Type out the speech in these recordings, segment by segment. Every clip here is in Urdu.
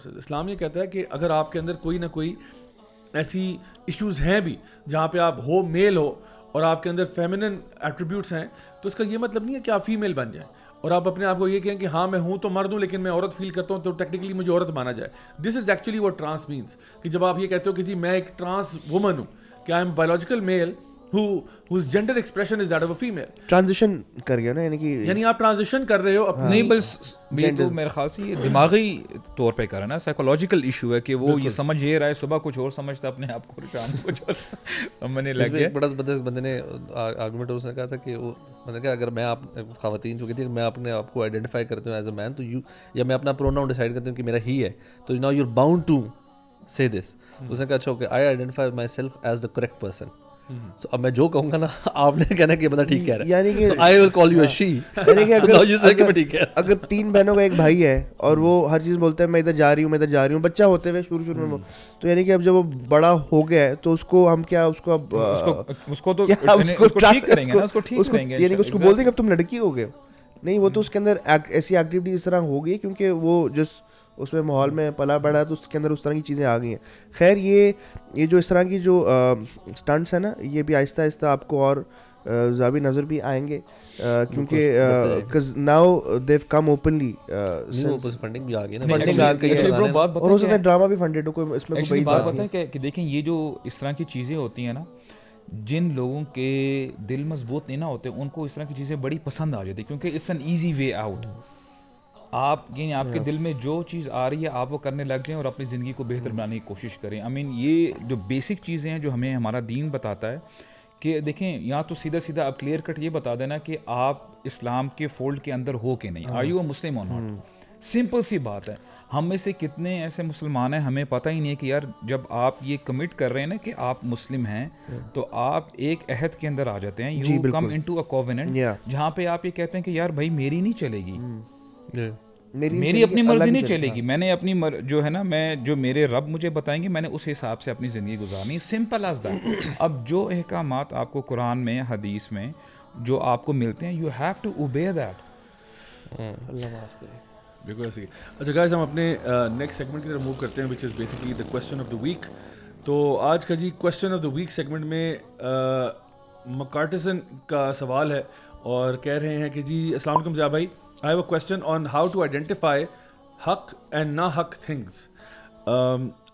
ریسورسز. اسلام یہ کہتا ہے کہ اگر آپ کے اندر کوئی نہ کوئی ایسی ایشوز ہیں بھی جہاں پہ آپ ہو میل ہو اور آپ کے اندر فیمنن ایٹریبیوٹس ہیں, تو اس کا یہ مطلب نہیں ہے کہ آپ فیمیل بن جائیں اور آپ اپنے آپ کو یہ کہیں کہ ہاں میں ہوں تو مرد ہوں لیکن میں عورت فیل کرتا ہوں تو ٹیکنیکلی مجھے عورت مانا جائے. This is actually what trans means, کہ جب آپ یہ کہتے ہو کہ جی میں ایک ٹرانس وومن ہوں, کہ I am biological male whose gender expression is that of a female. Transition کر گیا نا, یعنی آپ ٹرانزیشن کر رہے ہو اپنی. نہیں بس یہ تو میرے خیال سے یہ دماغی طور پہ کرا نا, سائیکولوجیکل ایشو ہے کہ وہ یہ سمجھ یہ رہا ہے, صبح کچھ اور سمجھتا اپنے آپ کو, شام کو کچھ اور سمجھنے لگ گیا. بڑا بندے نے آرگومنٹ اس نے کہا تھا کہ وہ میں نے کہا اگر میں آپ خواتین جو کہتی ہے میں اپنے آپ کو آئیڈینٹیفائی کرتی ہوں ایز اے مین, تو یو یا میں اپنا پروناؤن ڈیسائڈ کرتی ہوں کہ میرا ہی ہے, تو now you are bound to say this. اس نے کہا اچھا okay I identify myself as the correct person. So اب میں جو کہوں گا نا آپ نے کہنا کہ بندہ ٹھیک کہہ رہا ہے, یعنی کہ آئی ول کال یو اے شی. یعنی کہ اگر 3 بہنوں کا ایک بھائی ہے اور وہ ہر چیز بولتا ہے میں ادھر جا رہی ہوں, میں ادھر جا رہی ہوں, بچہ ہوتے ہوئے شروع میں, تو یعنی کہ اب جب وہ بڑا ہو گیا ہے تو اس کو ہم کیا اس کو اب اس کو تو ٹھیک کریں گے نا, اس کو ٹھیک کریں گے, یعنی کہ اس کو بول دیں کہ اب تم لڑکی ہو گئے. نہیں, وہ تو اس کے اندر ایسی ایکٹیویٹی اس طرح ہو گئی کیونکہ وہ جس اس میں ماحول میں پلا بڑھا ہے تو اس کے اندر اس طرح کی چیزیں آ گئی ہیں. خیر یہ جو اس طرح کی جو اسٹنٹس ہیں نا, یہ بھی آہستہ آہستہ آپ کو اور ضابط نظر بھی آئیں گے کیونکہ ناؤ دیو کم اوپنلی فنڈنگ بھی آ گئی نا, اور ہو سکتا ہے ڈرامہ بھی فنڈیڈ ہو, کوئی اس میں کوئی بات پتہ ہے کہ دیکھیں یہ جو اس طرح کی چیزیں ہوتی ہیں نا, جن لوگوں کے دل مضبوط نہیں نہ ہوتے ان کو اس طرح کی چیزیں بڑی پسند آ جاتی کیونکہ it's an easy way out. آپ یعنی آپ کے دل میں جو چیز آ رہی ہے آپ وہ کرنے لگ جائیں اور اپنی زندگی کو بہتر بنانے کی کوشش کریں. آئی مین یہ جو بیسک چیزیں ہیں جو ہمیں ہمارا دین بتاتا ہے کہ دیکھیں یا تو سیدھا آپ کلیئر کٹ یہ بتا دینا کہ آپ اسلام کے فولڈ کے اندر ہو کہ نہیں, آر یو اے مسلم اور ناٹ. سمپل سی بات ہے. ہم میں سے کتنے ایسے مسلمان ہیں ہمیں پتہ ہی نہیں ہے کہ یار جب آپ یہ کمٹ کر رہے ہیں نا کہ آپ مسلم ہیں تو آپ ایک عہد کے اندر آ جاتے ہیں, you come into a covenant, جہاں پہ آپ یہ کہتے ہیں کہ یار بھائی میری نہیں چلے گی, میری اپنی مرضی نہیں چلے گی, میں نے اپنی جو ہے نا میں جو میرے رب مجھے بتائیں گے میں نے اس حساب سے اپنی زندگی گزارنی. Simple as that. اب جو احکامات آپ کو قرآن میں حدیث میں جو آپ کو ملتے ہیں, you have to obey that. اللہ معاف کرے. بالکل ایسے. اچھا گائز ہم اپنے نیکسٹ سیگمنٹ کی طرف موو کرتے ہیں which is basically the question of the week. تو آج کا جی question of the week segment میں مکارٹزن کا سوال ہے اور کہہ رہے ہیں کہ جی السلام علیکم ضیاء بھائی, I have a question on how to identify haq and na haq things.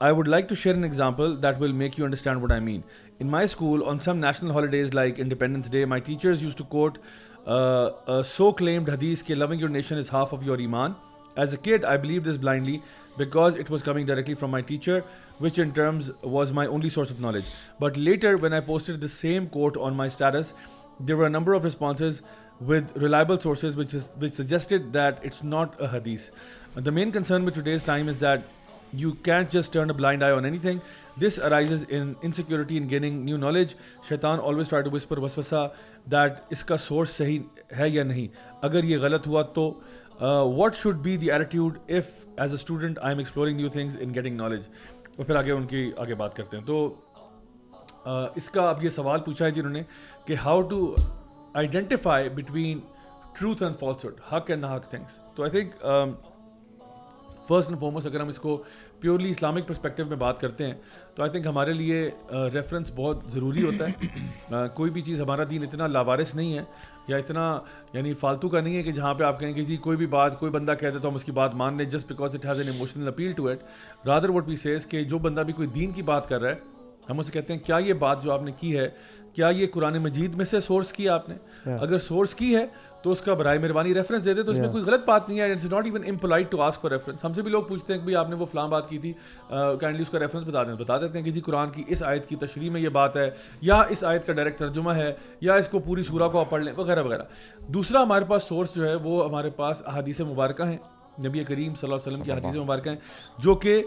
I would like to share an example that will make you understand what I mean. In my school, on some national holidays like Independence Day, my teachers used to quote a so-claimed hadith that loving your nation is half of your iman. As a kid, I believed this blindly because it was coming directly from my teacher, which in terms was my only source of knowledge. But later, when I posted the same quote on my status, there were a number of responses with reliable sources which suggested that it's not a hadith. The main concern with today's time is that you can't just turn a blind eye on anything. This arises in insecurity in gaining new knowledge. Shaitan always try to whisper waswasa that iska source sahi hai ya nahi, agar ye galat hua to what should be the attitude if as a student I am exploring new things in getting knowledge. اور پھر آگے ان کی آگے بات کرتے ہیں. تو اس کا اب یہ سوال پوچھا ہے جنہوں نے کہ how to identify between truth and falsehood, haq and nahaq things. So I think first and foremost اگر ہم اس کو پیورلی اسلامک پرسپیکٹو میں بات کرتے ہیں تو آئی تھنک ہمارے لیے ریفرنس بہت ضروری ہوتا ہے. کوئی بھی چیز ہمارا دین اتنا لاوارث نہیں ہے یا اتنا یعنی فالتو کا نہیں ہے کہ جہاں پہ آپ کہیں کہ جی کوئی بھی بات کوئی بندہ کہتے تو ہم اس کی بات مان لیں just because it has an emotional appeal to it. Rather what we sees کہ جو بندہ بھی کوئی دین کی بات کر رہا ہے ہم اسے کہتے ہیں کیا یہ بات جو آپ نے کی ہے کیا یہ قرآن مجید میں سے سورس کیا آپ نے, اگر سورس کی ہے تو اس کا برائے مہربانی ریفرنس دے دے, تو اس میں کوئی غلط بات نہیں ہے. It's not even impolite to ask for reference. ہم سے بھی لوگ پوچھتے ہیں کہ بھائی آپ نے وہ فلاں بات کی تھی کائنڈلی اس کا ریفرنس بتا دیتے ہیں کہ جی قرآن کی اس آیت کی تشریح میں یہ بات ہے یا اس آیت کا ڈائریکٹ ترجمہ ہے یا اس کو پوری سورہ کو آپ پڑھ لیں وغیرہ وغیرہ. دوسرا ہمارے پاس سورس جو ہے وہ ہمارے پاس احادیث مبارکہ ہیں, نبی کریم صلی اللہ علیہ وسلم کی احادیث مبارکہ ہیں جو کہ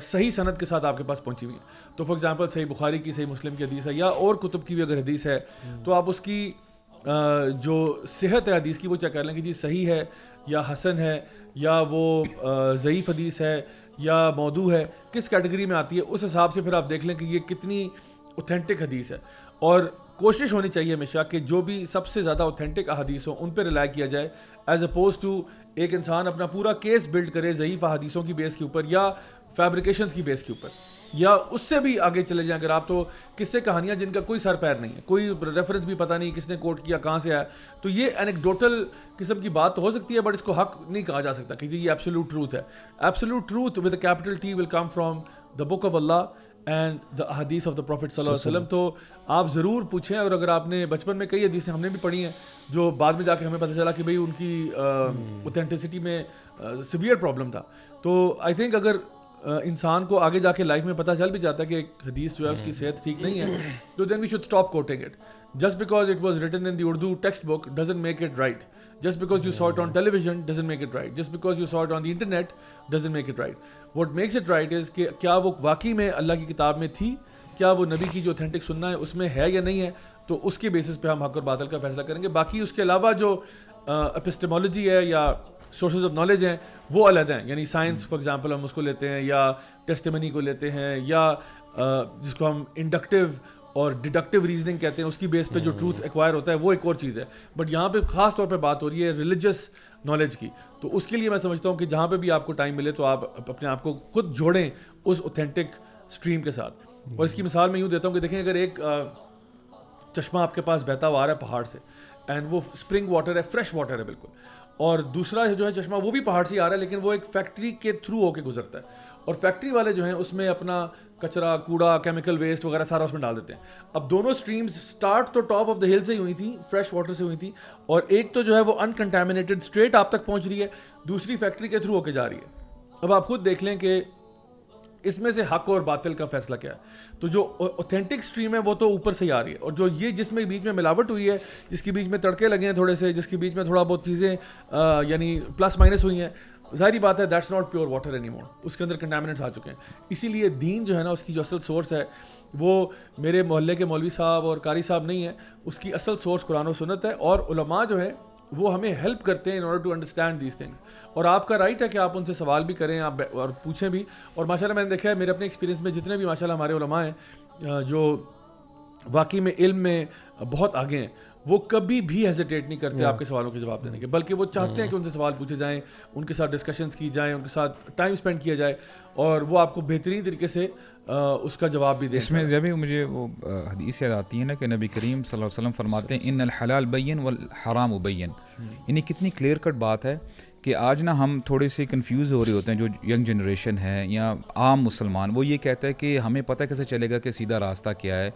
صحیح سند کے ساتھ آپ کے پاس پہنچی ہوئی ہیں. تو فار ایگزامپل صحیح بخاری کی صحیح مسلم کی حدیث ہے یا اور کتب کی بھی اگر حدیث ہے تو آپ اس کی جو صحت ہے حدیث کی وہ چیک کر لیں کہ جی صحیح ہے یا حسن ہے یا وہ ضعیف حدیث ہے یا موضوع ہے, کس کیٹیگری میں آتی ہے. اس حساب سے پھر آپ دیکھ لیں کہ یہ کتنی اوتھینٹک حدیث ہے. اور کوشش ہونی چاہیے ہمیشہ کہ جو بھی سب سے زیادہ اوتھینٹک احادیث ہوں ان پہ ریلائی کیا جائے ایز اپوز ٹو ایک انسان اپنا پورا کیس بلڈ کرے ضعیف احادیثوں کی بیس کے اوپر یا فیبریکیشنز کی بیس کے اوپر, یا اس سے بھی آگے چلے جائیں اگر آپ, تو قصے کہانیاں جن کا کوئی سر پیر نہیں ہے, کوئی ریفرنس بھی پتہ نہیں کس نے کوٹ کیا, کہاں سے آیا, تو یہ اینیکڈوٹل قسم کی بات تو ہو سکتی ہے, بٹ اس کو حق نہیں کہا جا سکتا کہ یہ ایبسولوٹ ٹروتھ ہے. Absolute truth with A capital T will come from the book of Allah and the حدیث آف دا پروفٹ صلی اللہ علیہ وسلم. تو آپ ضرور پوچھیں, اور اگر آپ نے بچپن میں کئی حدیثیں ہم نے بھی پڑھی ہیں جو بعد میں جا کے ہمیں پتہ چلا کہ بھئی ان کی اوتھینٹسٹی میں سیویئر پرابلم تھا, تو آئی تھنک اگر انسان کو آگے جا کے لائف میں پتہ چل بھی جاتا ہے کہ ایک حدیث جو ہے اس کی صحت ٹھیک نہیں ہے, تو then we should stop quoting it. Just because it was written in the Urdu textbook doesn't make it right. Just because you saw it on television doesn't make it right. Just because you saw it on the internet doesn't make it right. What makes it right is کہ کیا وہ واقعی میں اللہ کی کتاب میں تھی, کیا وہ نبی کی جو اوتھینٹک سننا ہے اس میں ہے یا نہیں ہے, تو اس کے بیسس پہ ہم حق اور باطل کا فیصلہ کریں گے. باقی اس کے علاوہ جو اپسٹمولوجی ہے یا سورسز آف نالج ہیں وہ علیحدہ ہیں, یعنی سائنس فار ایگزامپل ہم اس کو لیتے ہیں, یا ٹیسٹیمنی کو لیتے ہیں, یا جس کو ہم انڈکٹیو اور ڈیڈکٹیو ریزننگ کہتے ہیں, اس کی بیس پہ جو ٹروتھ ایکوائر ہوتا ہے وہ ایک اور چیز ہے. بٹ یہاں پہ خاص طور پہ بات ہو رہی ہے ریلیجس نالج کی, تو اس کے لیے میں سمجھتا ہوں کہ جہاں پہ بھی آپ کو ٹائم ملے تو آپ اپنے آپ کو خود جوڑیں اس اوتھینٹک اسٹریم کے ساتھ. اور اس کی مثال میں یوں دیتا ہوں کہ دیکھیں اگر ایک چشمہ آپ کے پاس بہتا ہوا آ رہا ہے پہاڑ سے, اینڈ وہ اسپرنگ واٹر ہے, فریش واٹر ہے بالکل, اور دوسرا جو ہے چشمہ وہ بھی پہاڑ سے آ رہا ہے لیکن وہ ایک فیکٹری کے تھرو ہو کے گزرتا ہے, اور فیکٹری والے جو ہیں اس میں اپنا کچرا, کوڑا, کیمیکل ویسٹ وغیرہ سارا اس میں ڈال دیتے ہیں. اب دونوں اسٹریمز اسٹارٹ تو ٹاپ آف دا ہل سے ہی ہوئی تھیں, فریش واٹر سے ہوئی تھیں, اور ایک تو جو ہے وہ انکنٹامنیٹڈ اسٹریٹ آپ تک پہنچ رہی ہے, دوسری فیکٹری کے تھرو ہو کے جا رہی ہے. اب آپ خود دیکھ لیں کہ اس میں سے حق اور باطل کا فیصلہ کیا ہے. تو جو اوتھینٹک اسٹریم ہے وہ تو اوپر سے ہی آ رہی ہے, اور جو یہ جس میں بیچ میں ملاوٹ ہوئی ہے, جس کے بیچ میں تڑکے لگے ہیں تھوڑے سے, جس کے بیچ میں تھوڑا بہت چیزیں یعنی پلس مائنس ہوئی ہیں, ظاہری بات ہے that's not pure water anymore, اس کے اندر کنٹامنٹس آ چکے ہیں. اسی لیے دین جو ہے نا اس کی جو اصل سورس ہے وہ میرے محلے کے مولوی صاحب اور قاری صاحب نہیں ہے, اس کی اصل سورس قرآن و سنت ہے, اور علماء جو ہے وہ ہمیں ہیلپ کرتے ہیں in order to understand these things. اور آپ کا رائٹ ہے کہ آپ ان سے سوال بھی کریں, آپ اور پوچھیں بھی. اور ماشاء اللہ میں نے دیکھا ہے میرے اپنے ایکسپیرینس میں جتنے بھی ماشاء اللہ ہمارے علماء ہیں جو واقعی میں علم میں بہت آگے ہیں, وہ کبھی بھی ہیزیٹیٹ نہیں کرتے آپ کے سوالوں کے جواب دینے کے, بلکہ وہ چاہتے ہیں کہ ان سے سوال پوچھے جائیں, ان کے ساتھ ڈسکشنز کی جائیں, ان کے ساتھ ٹائم اسپینڈ کیا جائے, اور وہ آپ کو بہترین طریقے سے اس کا جواب بھی دیں. اس میں جب مجھے وہ حدیث یاد آتی ہے نا کہ نبی کریم صلی اللہ علیہ وسلم فرماتے ہیں ان الحلال بین والحرام بین, یعنی کتنی کلیئر کٹ بات ہے کہ آج نا ہم تھوڑے سے کنفیوز ہو رہے ہوتے ہیں, جو ینگ جنریشن ہے یا عام مسلمان, وہ یہ کہتا ہے کہ ہمیں پتہ کیسے چلے گا کہ سیدھا راستہ کیا ہے.